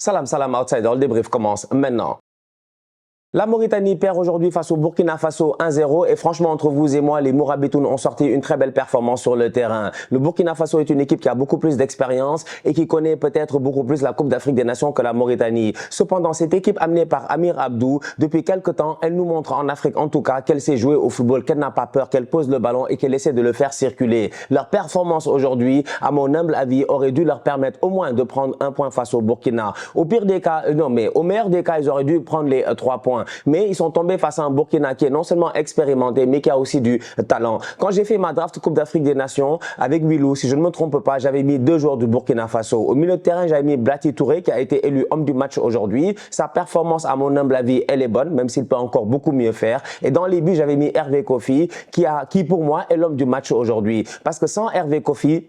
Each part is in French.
Salam, salam, outsider. Le débrief commence maintenant. La Mauritanie perd aujourd'hui face au Burkina Faso 1-0 et franchement entre vous et moi, les Mourabitoun ont sorti une très belle performance sur le terrain. Le Burkina Faso est une équipe qui a beaucoup plus d'expérience et qui connaît peut-être beaucoup plus la Coupe d'Afrique des Nations que la Mauritanie. Cependant, cette équipe amenée par Amir Abdou, depuis quelque temps, elle nous montre en Afrique en tout cas qu'elle sait jouer au football, qu'elle n'a pas peur, qu'elle pose le ballon et qu'elle essaie de le faire circuler. Leur performance aujourd'hui, à mon humble avis, aurait dû leur permettre au moins de prendre un point face au Burkina. Au pire des cas, non mais au meilleur des cas, ils auraient dû prendre les 3 points. Mais ils sont tombés face à un Burkina qui est non seulement expérimenté, mais qui a aussi du talent. Quand j'ai fait ma draft Coupe d'Afrique des Nations avec Wilou, si je ne me trompe pas, j'avais mis 2 joueurs du Burkina Faso. Au milieu de terrain, j'avais mis Blati Touré, qui a été élu homme du match aujourd'hui. Sa performance, à mon humble avis, elle est bonne, même s'il peut encore beaucoup mieux faire. Et dans les buts, j'avais mis Hervé Kofi, qui pour moi est l'homme du match aujourd'hui. Parce que sans Hervé Kofi,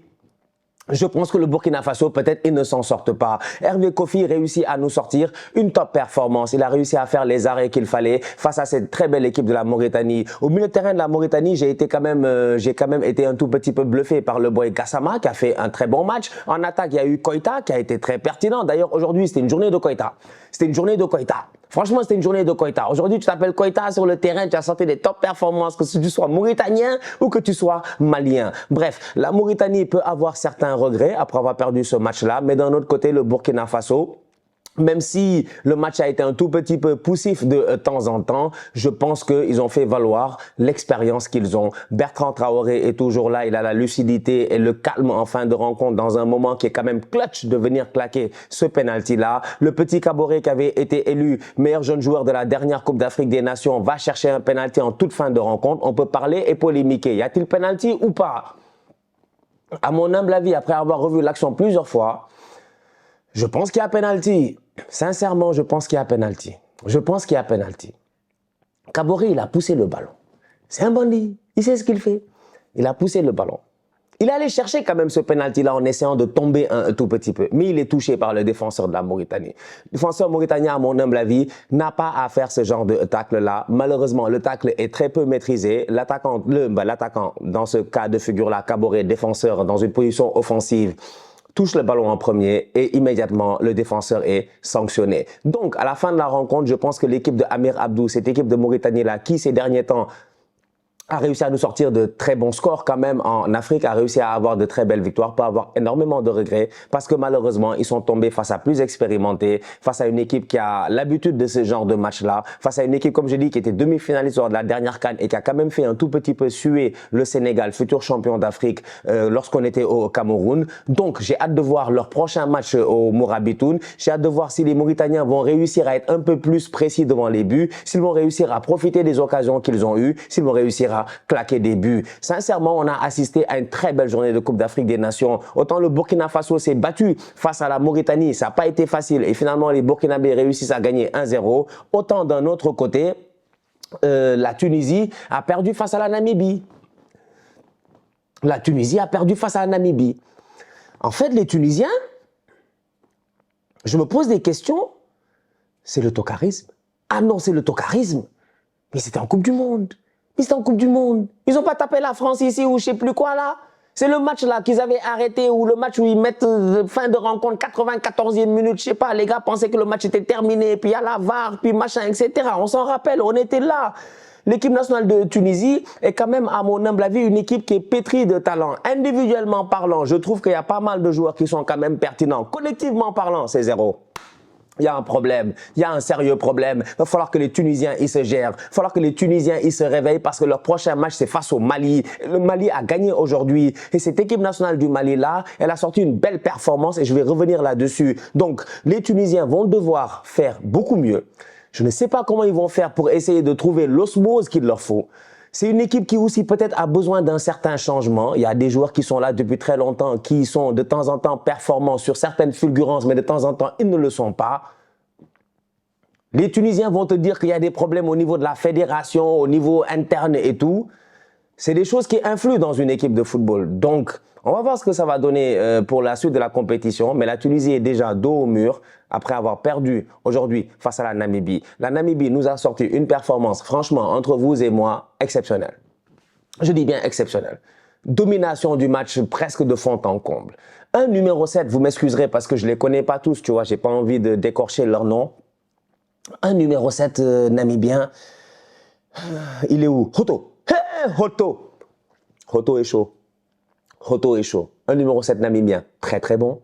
je pense que le Burkina Faso, peut-être, il ne s'en sortent pas. Hervé Kofi réussit à nous sortir une top performance. Il a réussi à faire les arrêts qu'il fallait face à cette très belle équipe de la Mauritanie. Au milieu de terrain de la Mauritanie, j'ai quand même été un tout petit peu bluffé par le boy Gassama qui a fait un très bon match. En attaque, il y a eu Koïta qui a été très pertinent. D'ailleurs, aujourd'hui, c'était une journée de Koïta. C'était une journée de Koïta. Franchement, c'était une journée de Koïta. Aujourd'hui, tu t'appelles Koïta sur le terrain, tu as sorti des top performances, que tu sois mauritanien ou que tu sois malien. Bref, la Mauritanie peut avoir certains regrets après avoir perdu ce match-là, mais d'un autre côté, le Burkina Faso, même si le match a été un tout petit peu poussif de temps en temps, je pense qu'ils ont fait valoir l'expérience qu'ils ont. Bertrand Traoré est toujours là, il a la lucidité et le calme en fin de rencontre dans un moment qui est quand même clutch de venir claquer ce penalty-là. Le petit Caboret qui avait été élu meilleur jeune joueur de la dernière Coupe d'Afrique des Nations va chercher un penalty en toute fin de rencontre. On peut parler et polémiquer. Y a-t-il penalty ou pas? À mon humble avis, après avoir revu l'action plusieurs fois, je pense qu'il y a penalty. Sincèrement, je pense qu'il y a penalty. Je pense qu'il y a penalty. Caboret, il a poussé le ballon. C'est un bandit. Il sait ce qu'il fait. Il a poussé le ballon. Il est allé chercher quand même ce penalty-là en essayant de tomber un tout petit peu. Mais il est touché par le défenseur de la Mauritanie. Le défenseur mauritanien, à mon humble avis, n'a pas à faire ce genre de tacle-là. Malheureusement, le tacle est très peu maîtrisé. L'attaquant, dans ce cas de figure-là, Caboret, défenseur dans une position offensive, touche le ballon en premier et immédiatement le défenseur est sanctionné. Donc à la fin de la rencontre, je pense que l'équipe de Amir Abdou, cette équipe de Mauritanie-là, qui ces derniers temps a réussi à nous sortir de très bons scores quand même en Afrique, a réussi à avoir de très belles victoires, peut avoir énormément de regrets parce que malheureusement, ils sont tombés face à plus expérimentés, face à une équipe qui a l'habitude de ce genre de match-là, face à une équipe, comme je dis, qui était demi-finaliste lors de la dernière CAN et qui a quand même fait un tout petit peu suer le Sénégal, futur champion d'Afrique, lorsqu'on était au Cameroun. Donc, j'ai hâte de voir leur prochain match au Mourabitoun. J'ai hâte de voir si les Mauritaniens vont réussir à être un peu plus précis devant les buts, s'ils vont réussir à profiter des occasions qu'ils ont eues, s'ils vont réussir à claquer des buts. Sincèrement, on a assisté à une très belle journée de Coupe d'Afrique des Nations. Autant le Burkina Faso s'est battu face à la Mauritanie, ça n'a pas été facile et finalement les Burkinabés réussissent à gagner 1-0. Autant d'un autre côté, la Tunisie a perdu face à la Namibie. La Tunisie a perdu face à la Namibie. En fait, les Tunisiens, je me pose des questions, c'est le tocarisme. Ah non, c'est le tocarisme. Mais c'était en Coupe du Monde. Ils étaient en Coupe du Monde. Ils n'ont pas tapé la France ici ou je sais plus quoi là. C'est le match là qu'ils avaient arrêté ou le match où ils mettent fin de rencontre 94e minute. Je sais pas, les gars pensaient que le match était terminé. Puis il y a la VAR, puis machin, etc. On s'en rappelle, on était là. L'équipe nationale de Tunisie est quand même, à mon humble avis, une équipe qui est pétrie de talent. Individuellement parlant, je trouve qu'il y a pas mal de joueurs qui sont quand même pertinents. Collectivement parlant, c'est zéro. Il y a un problème, il y a un sérieux problème. Il va falloir que les Tunisiens, ils se gèrent. Il va falloir que les Tunisiens, ils se réveillent parce que leur prochain match, c'est face au Mali. Le Mali a gagné aujourd'hui. Et cette équipe nationale du Mali-là, elle a sorti une belle performance et je vais revenir là-dessus. Donc, les Tunisiens vont devoir faire beaucoup mieux. Je ne sais pas comment ils vont faire pour essayer de trouver l'osmose qu'il leur faut. C'est une équipe qui aussi peut-être a besoin d'un certain changement. Il y a des joueurs qui sont là depuis très longtemps, qui sont de temps en temps performants sur certaines fulgurances, mais de temps en temps, ils ne le sont pas. Les Tunisiens vont te dire qu'il y a des problèmes au niveau de la fédération, au niveau interne et tout. C'est des choses qui influent dans une équipe de football. Donc, on va voir ce que ça va donner pour la suite de la compétition. Mais la Tunisie est déjà dos au mur après avoir perdu aujourd'hui face à la Namibie. La Namibie nous a sorti une performance, franchement, entre vous et moi, exceptionnelle. Je dis bien exceptionnelle. Domination du match presque de fond en comble. Un numéro 7, vous m'excuserez parce que je ne les connais pas tous, tu vois, j'ai pas envie de décorcher leur nom. Un numéro 7 namibien, il est où? Hoto. Hey, Hoto. Hoto est chaud. Hoto est chaud. Un numéro 7 namibien, très très bon.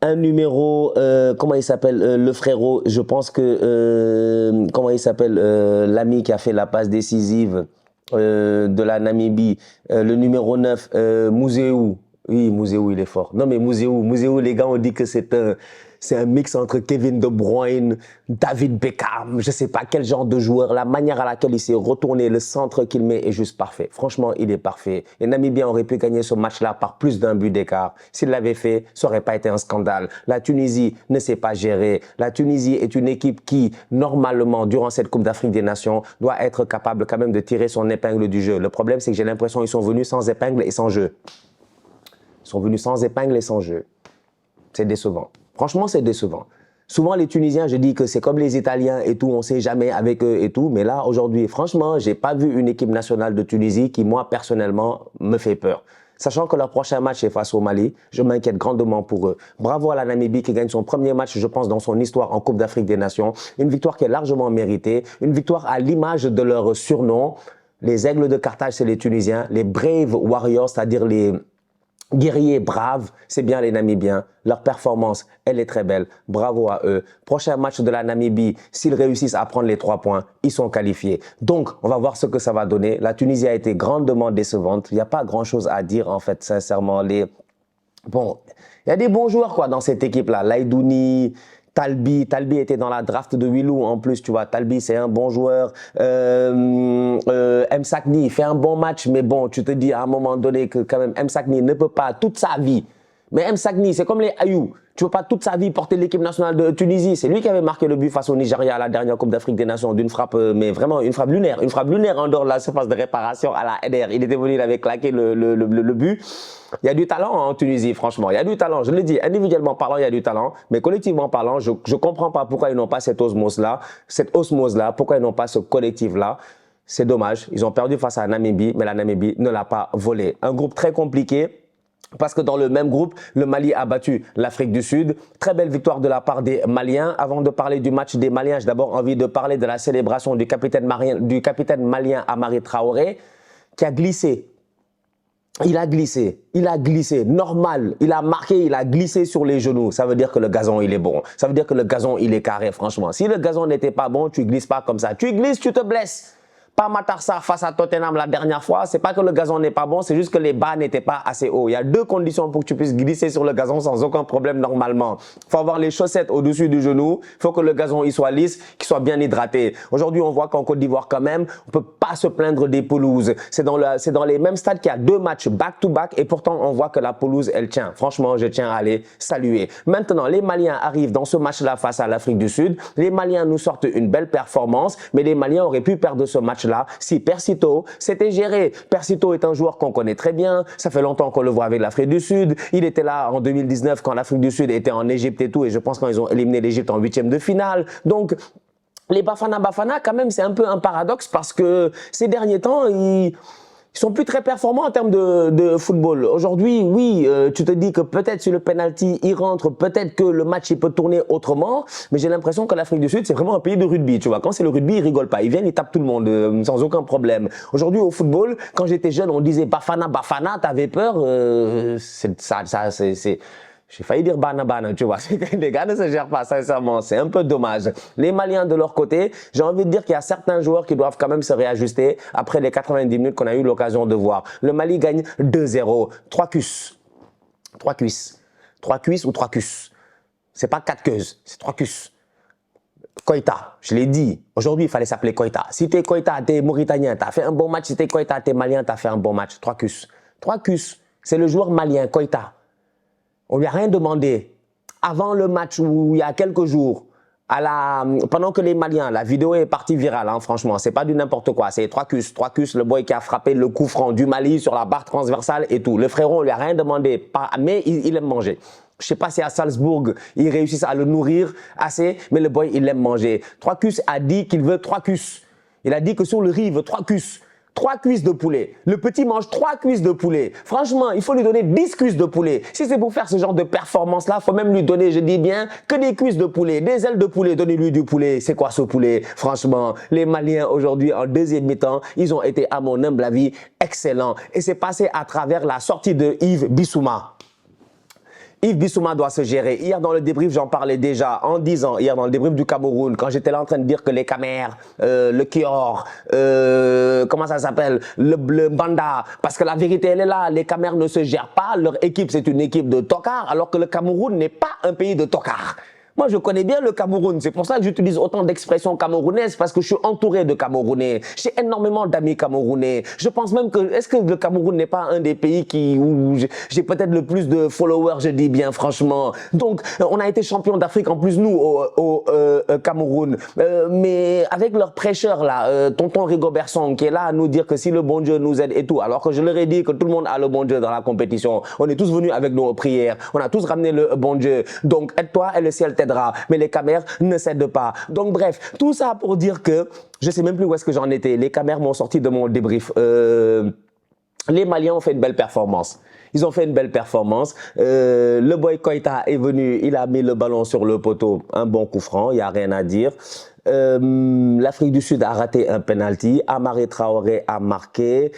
Un numéro, comment il s'appelle, le frérot, je pense que, comment il s'appelle, l'ami qui a fait la passe décisive de la Namibie, le numéro 9, Museu. Oui, Museu, il est fort. Non, mais Museu, les gars, on dit que c'est un mix entre Kevin De Bruyne, David Beckham, je sais pas quel genre de joueur. La manière à laquelle il s'est retourné, le centre qu'il met est juste parfait. Franchement, il est parfait. Les Namibiens auraient pu gagner ce match-là par plus d'un but d'écart. S'ils l'avaient fait, ça n'aurait pas été un scandale. La Tunisie ne sait pas gérer. La Tunisie est une équipe qui, normalement, durant cette Coupe d'Afrique des Nations, doit être capable quand même de tirer son épingle du jeu. Le problème, c'est que j'ai l'impression qu'ils sont venus sans épingle et sans jeu. Ils sont venus sans épingle et sans jeu. C'est décevant. Franchement, c'est décevant. Souvent, les Tunisiens, je dis que c'est comme les Italiens et tout, on ne sait jamais avec eux et tout. Mais là, aujourd'hui, franchement, je n'ai pas vu une équipe nationale de Tunisie qui, moi, personnellement, me fait peur. Sachant que leur prochain match est face au Mali, je m'inquiète grandement pour eux. Bravo à la Namibie qui gagne son premier match, je pense, dans son histoire en Coupe d'Afrique des Nations. Une victoire qui est largement méritée. Une victoire à l'image de leur surnom. Les Aigles de Carthage, c'est les Tunisiens. Les Brave Warriors, c'est-à-dire les guerriers braves, c'est bien les Namibiens. Leur performance, elle est très belle. Bravo à eux. Prochain match de la Namibie, s'ils réussissent à prendre les 3 points, ils sont qualifiés. Donc, on va voir ce que ça va donner. La Tunisie a été grandement décevante. Il n'y a pas grand-chose à dire, en fait, sincèrement. Bon, il y a des bons joueurs, quoi, dans cette équipe-là. Laïdouni, Talbi était dans la draft de Willou en plus, tu vois. Talbi, c'est un bon joueur. Msakni, il fait un bon match, mais bon, tu te dis à un moment donné que quand même, Msakni ne peut pas toute sa vie. Mais Msakni, c'est comme les Ayou. Tu ne peux pas toute sa vie porter l'équipe nationale de Tunisie. C'est lui qui avait marqué le but face au Nigeria à la dernière Coupe d'Afrique des Nations d'une frappe, mais vraiment une frappe lunaire. Une frappe lunaire en dehors de la surface de réparation à la header. Il était venu, il avait claqué le but. Il y a du talent en Tunisie, franchement. Il y a du talent. Je le dis, individuellement parlant, il y a du talent. Mais collectivement parlant, je ne comprends pas pourquoi ils n'ont pas cette osmose-là. Pourquoi ils n'ont pas ce collectif-là. C'est dommage. Ils ont perdu face à la Namibie, mais la Namibie ne l'a pas volé. Un groupe très compliqué. Parce que dans le même groupe, le Mali a battu l'Afrique du Sud. Très belle victoire de la part des Maliens. Avant de parler du match des Maliens, j'ai d'abord envie de parler de la célébration du capitaine malien Amari Traoré, qui a glissé. Il a glissé, normal, il a marqué, il a glissé sur les genoux. Ça veut dire que le gazon, il est bon. Ça veut dire que le gazon, il est carré, franchement. Si le gazon n'était pas bon, tu glisses pas comme ça. Tu glisses, tu te blesses. Pas Matarsa face à Tottenham la dernière fois, c'est pas que le gazon n'est pas bon, c'est juste que les bas n'étaient pas assez hauts. Il y a 2 conditions pour que tu puisses glisser sur le gazon sans aucun problème normalement. Il faut avoir les chaussettes au-dessus du genou, il faut que le gazon il soit lisse, qu'il soit bien hydraté. Aujourd'hui, on voit qu'en Côte d'Ivoire quand même, on peut pas se plaindre des pelouses. C'est dans les mêmes stades qu'il y a 2 matchs back-to-back et pourtant on voit que la pelouse, elle tient. Franchement, je tiens à les saluer. Maintenant, les Maliens arrivent dans ce match-là face à l'Afrique du Sud. Les Maliens nous sortent une belle performance, mais les Maliens auraient pu perdre ce match-là si Persito s'était géré. Persito est un joueur qu'on connaît très bien. Ça fait longtemps qu'on le voit avec l'Afrique du Sud. Il était là en 2019 quand l'Afrique du Sud était en Égypte et tout. Et je pense quand ils ont éliminé l'Égypte en 8e de finale. Donc, les Bafana, quand même, c'est un peu un paradoxe parce que ces derniers temps, ils sont plus très performants en termes de football. Aujourd'hui, oui, tu te dis que peut-être si le penalty il rentre, peut-être que le match il peut tourner autrement. Mais j'ai l'impression que l'Afrique du Sud, c'est vraiment un pays de rugby. Tu vois, quand c'est le rugby, ils rigolent pas. Ils viennent, ils tapent tout le monde sans aucun problème. Aujourd'hui, au football, quand j'étais jeune, on disait Bafana, t'avais peur. J'ai failli dire bana, tu vois. Les gars ne se gèrent pas, sincèrement. C'est un peu dommage. Les Maliens, de leur côté, j'ai envie de dire qu'il y a certains joueurs qui doivent quand même se réajuster après les 90 minutes qu'on a eu l'occasion de voir. Le Mali gagne 2-0. 3 cuisses. 3 cuisses. 3 cuisses ou 3 cuisses. C'est pas 4 queues, c'est 3 cuisses. Koïta, je l'ai dit. Aujourd'hui, il fallait s'appeler Koïta. Si t'es Koïta, t'es Mauritanien, t'as fait un bon match. Si t'es Koïta, t'es Malien, t'as fait un bon match. 3 cuisses. 3 cuisses. C'est le joueur malien, Koïta. On lui a rien demandé. Avant le match où il y a quelques jours, pendant que les Maliens, la vidéo est partie virale, hein, franchement, c'est pas du n'importe quoi. C'est 3 cuisses, le boy qui a frappé le coup franc du Mali sur la barre transversale et tout. Le frérot, on lui a rien demandé, mais il aime manger. Je sais pas si à Salzbourg, ils réussissent à le nourrir assez, mais le boy, il aime manger. 3 cuisses a dit qu'il veut 3 cuisses. Il a dit que sur le riz, il veut 3 cuisses. 3 cuisses de poulet. Le petit mange 3 cuisses de poulet. Franchement, il faut lui donner 10 cuisses de poulet. Si c'est pour faire ce genre de performance-là, il faut même lui donner, je dis bien, que des cuisses de poulet, des ailes de poulet. Donnez-lui du poulet. C'est quoi ce poulet? Franchement, les Maliens aujourd'hui, en deuxième mi-temps, ils ont été, à mon humble avis, excellents. Et c'est passé à travers la sortie de Yves Bissouma. Yves Bissouma doit se gérer. Hier dans le débrief, j'en parlais déjà en disant, hier dans le débrief du Cameroun, quand j'étais là en train de dire que les Camers, le Kior, comment ça s'appelle, le Banda, parce que la vérité elle est là, les Camers ne se gèrent pas, leur équipe c'est une équipe de tocards, alors que le Cameroun n'est pas un pays de tocards. Moi, je connais bien le Cameroun. C'est pour ça que j'utilise autant d'expressions camerounaises parce que je suis entouré de Camerounais. J'ai énormément d'amis camerounais. Je pense même que, est-ce que le Cameroun n'est pas un des pays où j'ai peut-être le plus de followers, je dis bien, franchement. Donc, on a été champion d'Afrique en plus, nous, au Cameroun. Mais avec leur prêcheur, là, tonton Rigobert Song, qui est là à nous dire que si le bon Dieu nous aide et tout, alors que je leur ai dit que tout le monde a le bon Dieu dans la compétition. On est tous venus avec nos prières. On a tous ramené le bon Dieu. Donc, aide-toi et le ciel t'aidera. Mais les Camers ne cèdent pas. Donc bref, tout ça pour dire que je sais même plus où est-ce que j'en étais. Les Camers m'ont sorti de mon débrief. Les Maliens ont fait une belle performance. Ils ont fait une belle performance. Le boy Koïta est venu, il a mis le ballon sur le poteau. Un bon coup franc, il n'y a rien à dire. L'Afrique du Sud a raté un penalty. Amare Traoré a marqué.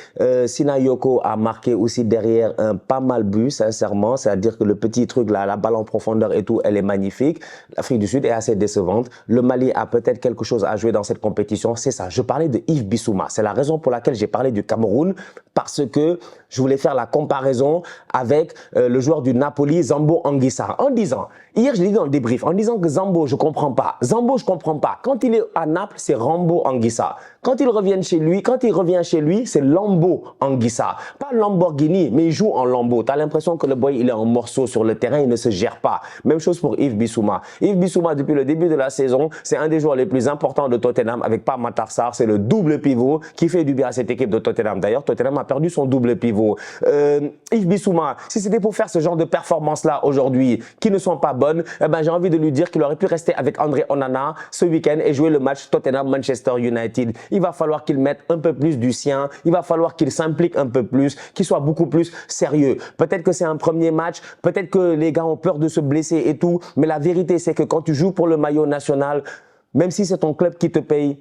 Sina Yoko a marqué aussi derrière un pas mal but, sincèrement. C'est-à-dire que le petit truc là, la balle en profondeur et tout, elle est magnifique. L'Afrique du Sud est assez décevante. Le Mali a peut-être quelque chose à jouer dans cette compétition. C'est ça. Je parlais de Yves Bissouma. C'est la raison pour laquelle j'ai parlé du Cameroun, parce que je voulais faire la comparaison avec le joueur du Napoli, Zambo Anguissa. En disant, hier je l'ai dit dans le débrief, en disant que Zambo, je comprends pas. Zambo, je comprends pas. Quand il est à Naples, c'est Rambo Anguissa. Quand il revient chez lui, c'est Lambo Anguissa. Pas Lamborghini, mais il joue en Lambo. Tu as l'impression que le boy, il est en morceaux sur le terrain, il ne se gère pas. Même chose pour Yves Bissouma. Yves Bissouma, depuis le début de la saison, c'est un des joueurs les plus importants de Tottenham avec Pape Matar Sarr. C'est le double pivot qui fait du bien à cette équipe de Tottenham. D'ailleurs, Tottenham a perdu son double pivot. Yves Bissouma, si c'était pour faire ce genre de performances-là aujourd'hui, qui ne sont pas bonnes, eh ben, j'ai envie de lui dire qu'il aurait pu rester avec André Onana ce week-end et jouer le match Tottenham-Manchester United. Il va falloir qu'il mette un peu plus du sien, il va falloir qu'il s'implique un peu plus, qu'il soit beaucoup plus sérieux. Peut-être que c'est un premier match, peut-être que les gars ont peur de se blesser et tout, mais la vérité c'est que quand tu joues pour le maillot national, même si c'est ton club qui te paye,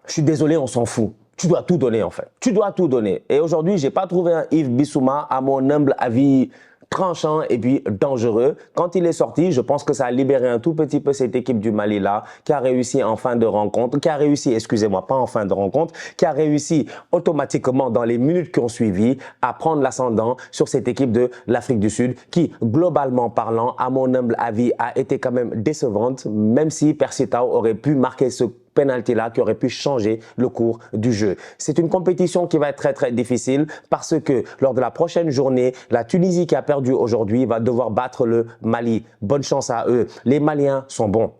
je suis désolé, on s'en fout. Tu dois tout donner en fait. Tu dois tout donner. Et aujourd'hui, j'ai pas trouvé un Yves Bissouma, à mon humble avis, tranchant et puis dangereux. Quand il est sorti, je pense que ça a libéré un tout petit peu cette équipe du Mali là, qui a réussi en fin de rencontre, qui a réussi, excusez-moi, pas en fin de rencontre, qui a réussi automatiquement dans les minutes qui ont suivi à prendre l'ascendant sur cette équipe de l'Afrique du Sud qui, globalement parlant, à mon humble avis, a été quand même décevante, même si Percy Tau aurait pu marquer ce penalty-là qui aurait pu changer le cours du jeu. C'est une compétition qui va être très très difficile parce que lors de la prochaine journée, la Tunisie qui a perdu aujourd'hui va devoir battre le Mali. Bonne chance à eux. Les Maliens sont bons.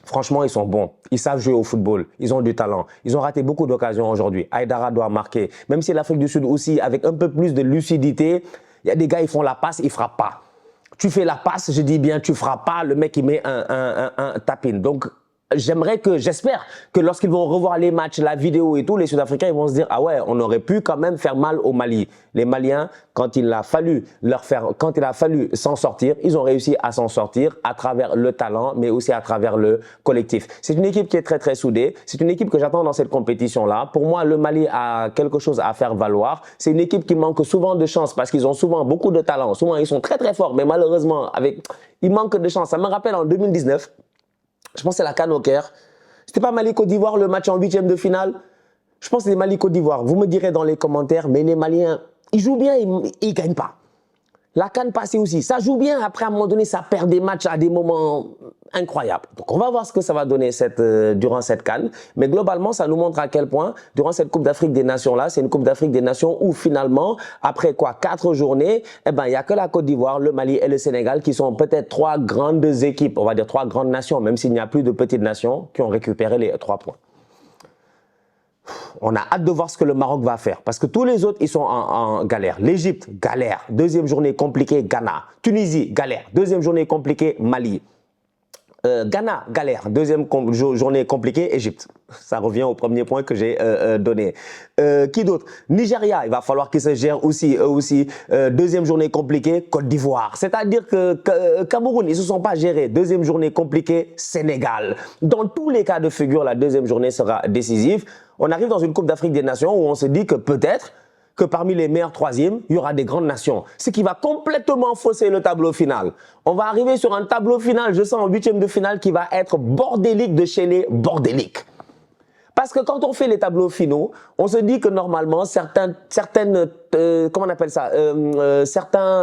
Franchement, ils sont bons. Ils savent jouer au football. Ils ont du talent. Ils ont raté beaucoup d'occasions aujourd'hui. Aïdara doit marquer. Même si l'Afrique du Sud aussi, avec un peu plus de lucidité, il y a des gars, ils font la passe, ils frappent pas. Tu fais la passe, je dis bien, tu frappes pas, le mec, il met un tap-in. Donc, j'espère que lorsqu'ils vont revoir les matchs, la vidéo et tout, les Sud-Africains, ils vont se dire, ah ouais, on aurait pu quand même faire mal au Mali. Les Maliens, quand il a fallu s'en sortir, ils ont réussi à s'en sortir à travers le talent, mais aussi à travers le collectif. C'est une équipe qui est très, très soudée. C'est une équipe que j'attends dans cette compétition-là. Pour moi, le Mali a quelque chose à faire valoir. C'est une équipe qui manque souvent de chance parce qu'ils ont souvent beaucoup de talent. Souvent, ils sont très, très forts, mais malheureusement, ils manquent de chance. Ça me rappelle en 2019, je pense que c'est la CAN au Caire. C'était pas Mali-Côte d'Ivoire le match en 8e de finale? Je pense que c'est Mali-Côte d'Ivoire. Vous me direz dans les commentaires, mais les Maliens, ils jouent bien, ils gagnent pas. La CAN passée aussi, ça joue bien. Après, à un moment donné, ça perd des matchs à des moments incroyables. Donc, on va voir ce que ça va donner durant cette CAN. Mais globalement, ça nous montre à quel point, durant cette Coupe d'Afrique des Nations-là, c'est une Coupe d'Afrique des Nations où finalement, après 4 journées, eh ben, il n'y a que la Côte d'Ivoire, le Mali et le Sénégal qui sont peut-être 3 grandes équipes, on va dire 3 grandes nations, même s'il n'y a plus de petites nations qui ont récupéré les 3 points. On a hâte de voir ce que le Maroc va faire parce que tous les autres, ils sont en galère. L'Égypte, galère. 2e journée compliquée, Ghana. Tunisie, galère. 2e journée compliquée, Mali. Ghana, galère. Deuxième journée compliquée, Égypte. Ça revient au premier point que j'ai donné. Qui d'autre? Nigeria, il va falloir qu'ils se gèrent aussi, eux aussi. Deuxième journée compliquée, Côte d'Ivoire. C'est-à-dire que Cameroun, ils ne se sont pas gérés. Deuxième journée compliquée, Sénégal. Dans tous les cas de figure, la deuxième journée sera décisive. On arrive dans une Coupe d'Afrique des Nations où on se dit que peut-être que parmi les meilleurs troisièmes, il y aura des grandes nations. Ce qui va complètement fausser le tableau final. On va arriver sur un tableau final, je sens en huitième de finale, qui va être bordélique de chez les bordéliques. Parce que quand on fait les tableaux finaux, on se dit que normalement, certaines comment on appelle ça, certains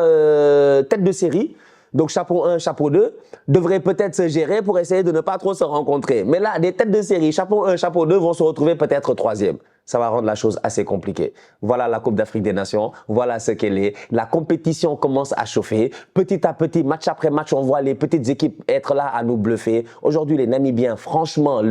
têtes de série, donc chapeau 1, chapeau 2, devraient peut-être se gérer pour essayer de ne pas trop se rencontrer. Mais là, des têtes de série, chapeau 1, chapeau 2 vont se retrouver peut-être troisième. Ça va rendre la chose assez compliquée. Voilà la Coupe d'Afrique des Nations, voilà ce qu'elle est. La compétition commence à chauffer. Petit à petit, match après match, on voit les petites équipes être là à nous bluffer. Aujourd'hui, les Namibiens, franchement,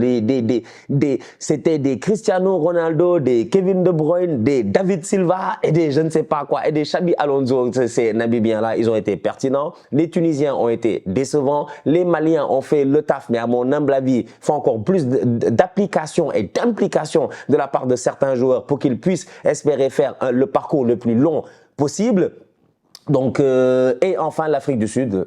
c'était des Cristiano Ronaldo, des Kevin De Bruyne, des David Silva et des je ne sais pas quoi, et des Xabi Alonso. Ces Namibiens-là, ils ont été pertinents. Les Tunisiens ont été décevants. Les Maliens ont fait le taf, mais à mon humble avis, faut encore plus d'application et d'implication de la part de certains joueurs pour qu'ils puissent espérer faire le parcours le plus long possible. Donc, et enfin, l'Afrique du Sud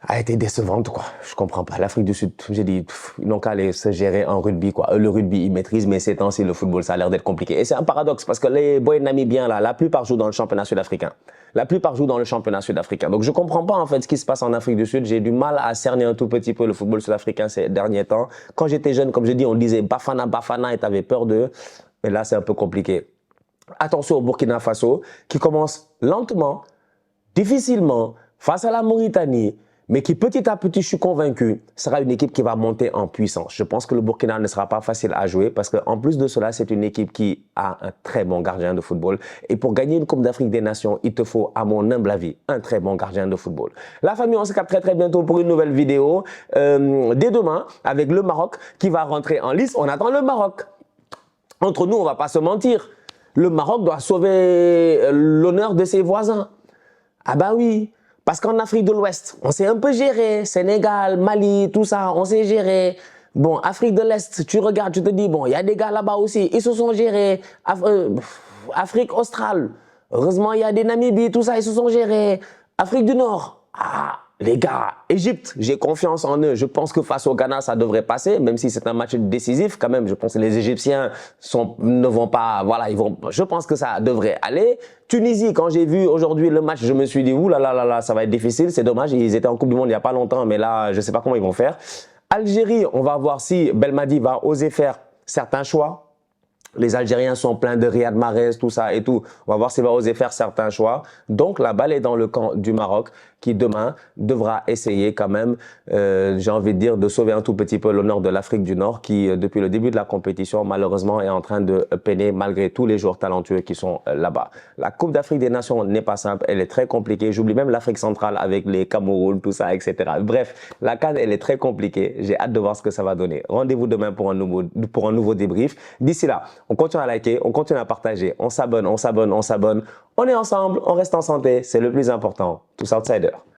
a été décevante, quoi. Je comprends pas. L'Afrique du Sud, j'ai dit, ils n'ont qu'à aller se gérer en rugby, quoi. Le rugby, ils maîtrisent, mais ces temps-ci, le football, ça a l'air d'être compliqué. Et c'est un paradoxe parce que les boys namibiens, là, la plupart jouent dans le championnat sud-africain. La plupart jouent dans le championnat sud-africain. Donc, je comprends pas, en fait, ce qui se passe en Afrique du Sud. J'ai du mal à cerner un tout petit peu le football sud-africain ces derniers temps. Quand j'étais jeune, comme je dis, on disait Bafana, Bafana, et t'avais peur d'eux. Mais là, c'est un peu compliqué. Attention au Burkina Faso, qui commence lentement, difficilement, face à la Mauritanie, mais qui petit à petit, je suis convaincu, sera une équipe qui va monter en puissance. Je pense que le Burkina ne sera pas facile à jouer parce qu'en plus de cela, c'est une équipe qui a un très bon gardien de football. Et pour gagner une Coupe d'Afrique des Nations, il te faut, à mon humble avis, un très bon gardien de football. La famille, on se capte très bientôt pour une nouvelle vidéo. Dès demain, avec le Maroc qui va rentrer en lice. On attend le Maroc. Entre nous, on ne va pas se mentir. Le Maroc doit sauver l'honneur de ses voisins. Ah ben oui. Parce qu'en Afrique de l'Ouest, on s'est un peu géré. Sénégal, Mali, tout ça, on s'est géré. Bon, Afrique de l'Est, tu regardes, tu te dis, bon, il y a des gars là-bas aussi, ils se sont gérés. Afrique australe, heureusement, il y a des Namibie, tout ça, ils se sont gérés. Afrique du Nord, ah, les gars, Égypte, j'ai confiance en eux. Je pense que face au Ghana, ça devrait passer, même si c'est un match décisif quand même. Je pense que les Égyptiens ne vont pas, voilà, je pense que ça devrait aller. Tunisie, quand j'ai vu aujourd'hui le match, je me suis dit, ouh là là là là, ça va être difficile. C'est dommage, ils étaient en Coupe du Monde il n'y a pas longtemps, mais là, je ne sais pas comment ils vont faire. Algérie, on va voir si Belmadi va oser faire certains choix. Les Algériens sont pleins de Riyad Mahrez, tout ça et tout. On va voir s'il va oser faire certains choix. Donc, la balle est dans le camp du Maroc qui, demain, devra essayer quand même, j'ai envie de dire, de sauver un tout petit peu l'honneur de l'Afrique du Nord qui, depuis le début de la compétition, malheureusement, est en train de peiner malgré tous les joueurs talentueux qui sont là-bas. La Coupe d'Afrique des Nations n'est pas simple, elle est très compliquée. J'oublie même l'Afrique centrale avec les Cameroun, tout ça, etc. Bref, la CAN, elle est très compliquée. J'ai hâte de voir ce que ça va donner. Rendez-vous demain pour un nouveau débrief. D'ici là, on continue à liker, on continue à partager, on s'abonne, on s'abonne, on s'abonne. On est ensemble, on reste en santé, c'est le plus important. Tous outsiders.